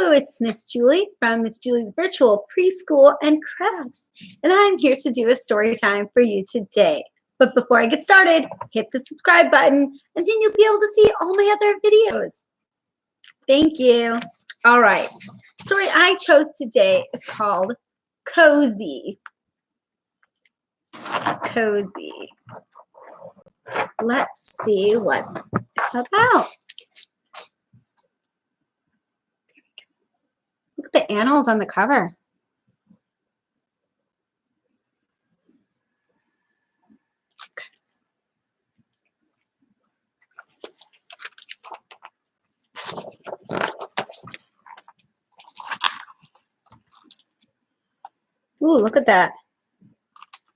Hello, it's Miss Julie from Miss Julie's Virtual Preschool and Crafts, and I'm here to do a story time for you today. But before I get started, hit the subscribe button, and then you'll be able to see all my other videos. Thank you. All right, the story I chose today is called Cozy. Cozy. Let's see what it's about. Look at the animals on the cover. Ooh, look at that.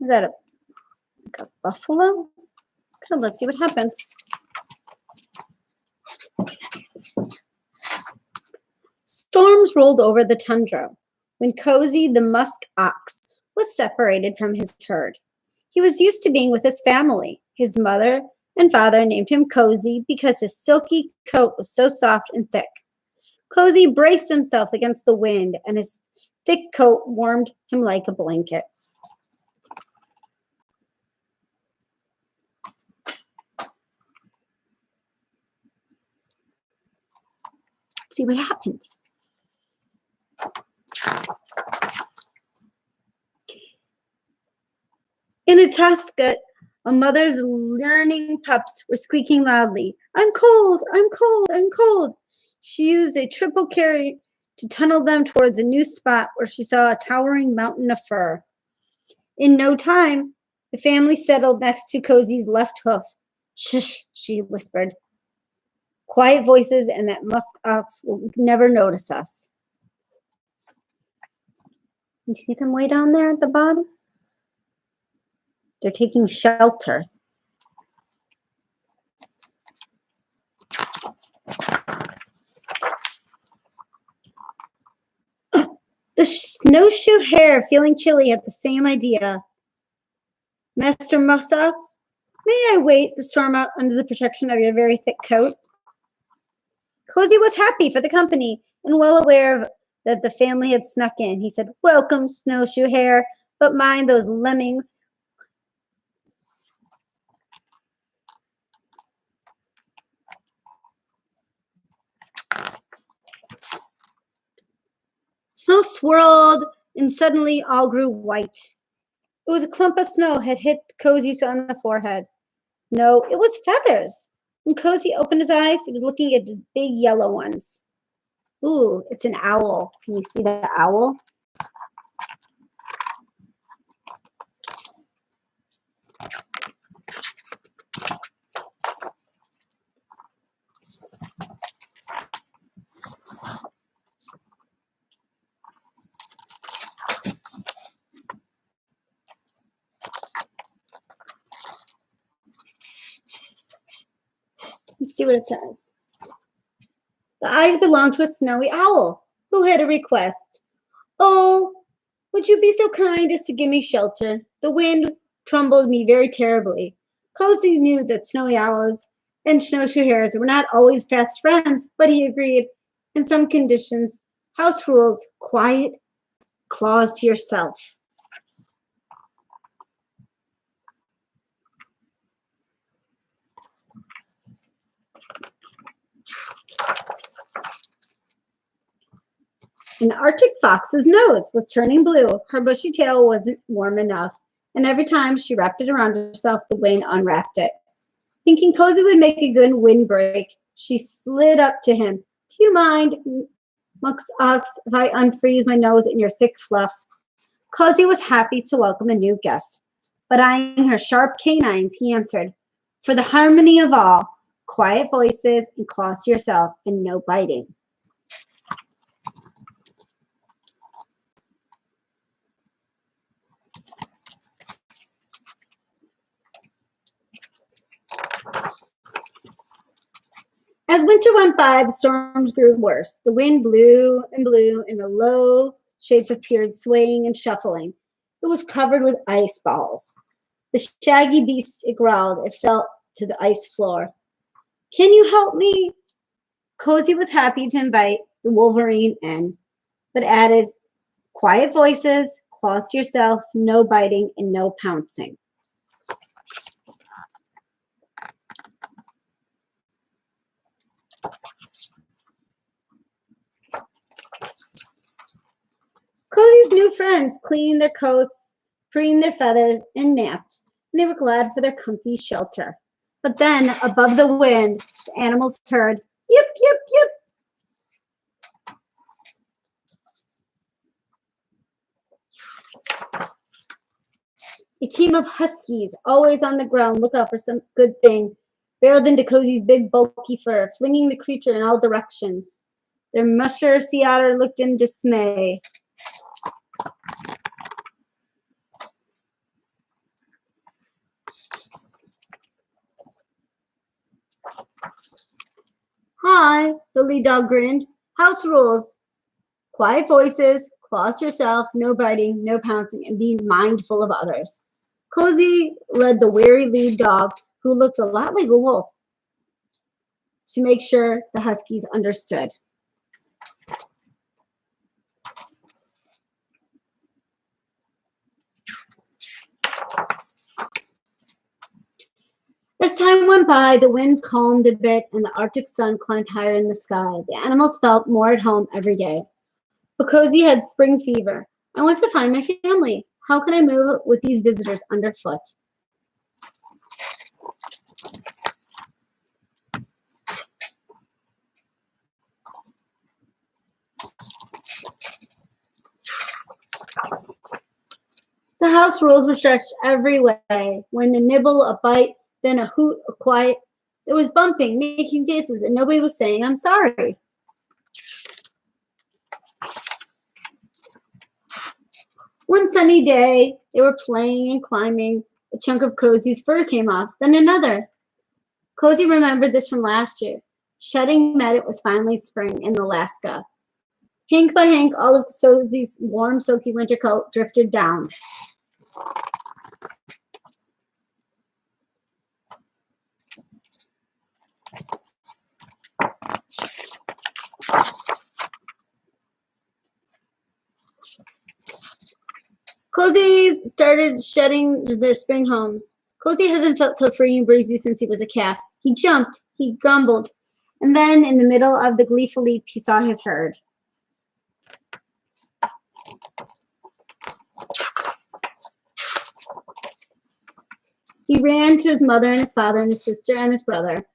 Is that like a buffalo? Good, let's see what happens. Storms rolled over the tundra when Cozy the musk ox was separated from his herd. He was used to being with his family. His mother and father named him Cozy because his silky coat was so soft and thick. Cozy braced himself against the wind, and his thick coat warmed him like a blanket. Let's see what happens. In a tusket, a mother's learning pups were squeaking loudly. I'm cold, I'm cold, I'm cold. She used a triple carry to tunnel them towards a new spot where she saw a towering mountain of fur. In no time, the family settled next to Cozy's left hoof. Shush, she whispered. Quiet voices and that musk ox will never notice us. You see them way down there at the bottom? They're taking shelter. The snowshoe hare, feeling chilly, had the same idea. Master Musas, may I wait the storm out under the protection of your very thick coat? Cozy was happy for the company and well aware that the family had snuck in. He said, welcome, snowshoe hare, but mind those lemmings. Snow swirled, and suddenly all grew white. It was a clump of snow had hit Cozy on the forehead. No, it was feathers. When Cozy opened his eyes, he was looking at the big yellow ones. Ooh, it's an owl. Can you see the owl? Let's see what it says. The eyes belonged to a snowy owl who had a request. Oh, would you be so kind as to give me shelter? The wind trembled me very terribly. Cozy knew that snowy owls and snowshoe hares were not always fast friends, but he agreed, in some conditions, house rules, quiet, claws to yourself. An Arctic fox's nose was turning blue. Her bushy tail wasn't warm enough, and every time she wrapped it around herself, the wind unwrapped it. Thinking Cozy would make a good windbreak, she slid up to him. Do you mind, Musk Ox, if I unfreeze my nose in your thick fluff? Cozy was happy to welcome a new guest, but eyeing her sharp canines, he answered, for the harmony of all, quiet voices and claws to yourself and no biting. As winter went by, the storms grew worse. The wind blew, and a low shape appeared, swaying and shuffling. It was covered with ice balls. The shaggy beast, it growled. It fell to the ice floor. Can you help me? Cozy was happy to invite the Wolverine in, but added quiet voices, claws to yourself, no biting, and no pouncing. Cozy's new friends cleaned their coats, preened their feathers, and napped, and they were glad for their comfy shelter. But then, above the wind, the animals heard, yip, yip, yip. A team of huskies, always on the ground, look out for some good thing, barreled into Cozy's big, bulky fur, flinging the creature in all directions. Their musher sea otter looked in dismay. Hi, the lead dog grinned. House rules. Quiet voices, claws to yourself, no biting, no pouncing, and be mindful of others. Cozy led the wary lead dog, who looked a lot like a wolf, to make sure the huskies understood. As time went by, the wind calmed a bit and the Arctic sun climbed higher in the sky. The animals felt more at home every day. But Cozy had spring fever. I want to find my family. How can I move with these visitors underfoot? The house rules were stretched every way. When a nibble, a bite, then a hoot, a quiet. There was bumping, making faces, and nobody was saying, I'm sorry. One sunny day, they were playing and climbing. A chunk of Cozy's fur came off, then another. Cozy remembered this from last year. Shedding meant it was finally spring in Alaska. Hank by hank, all of Cozy's warm, silky winter coat drifted down. Cozy's started shedding their spring homes. Cozy hasn't felt so free and breezy since he was a calf. He jumped, he grumbled, and then in the middle of the gleeful leap, he saw his herd. He ran to his mother and his father and his sister and his brother.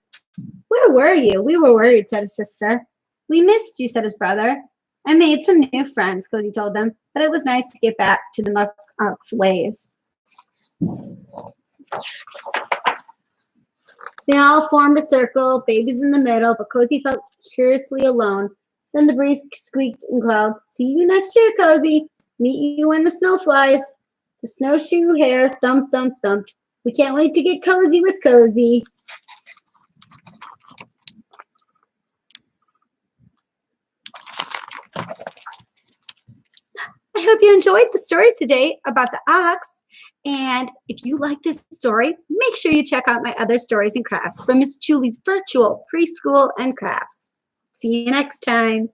Where were you? We were worried, said his sister. We missed you, said his brother. I made some new friends, Cozy told them, but it was nice to get back to the musk ox ways. They all formed a circle, babies in the middle, but Cozy felt curiously alone. Then the breeze squeaked and cloud. See you next year, Cozy. Meet you when the snow flies. The snowshoe hare thump, thump, thumped. We can't wait to get cozy with Cozy. I hope you enjoyed the story today about the ox. And if you like this story, make sure you check out my other stories and crafts from Ms. Julie's virtual preschool and crafts. See you next time.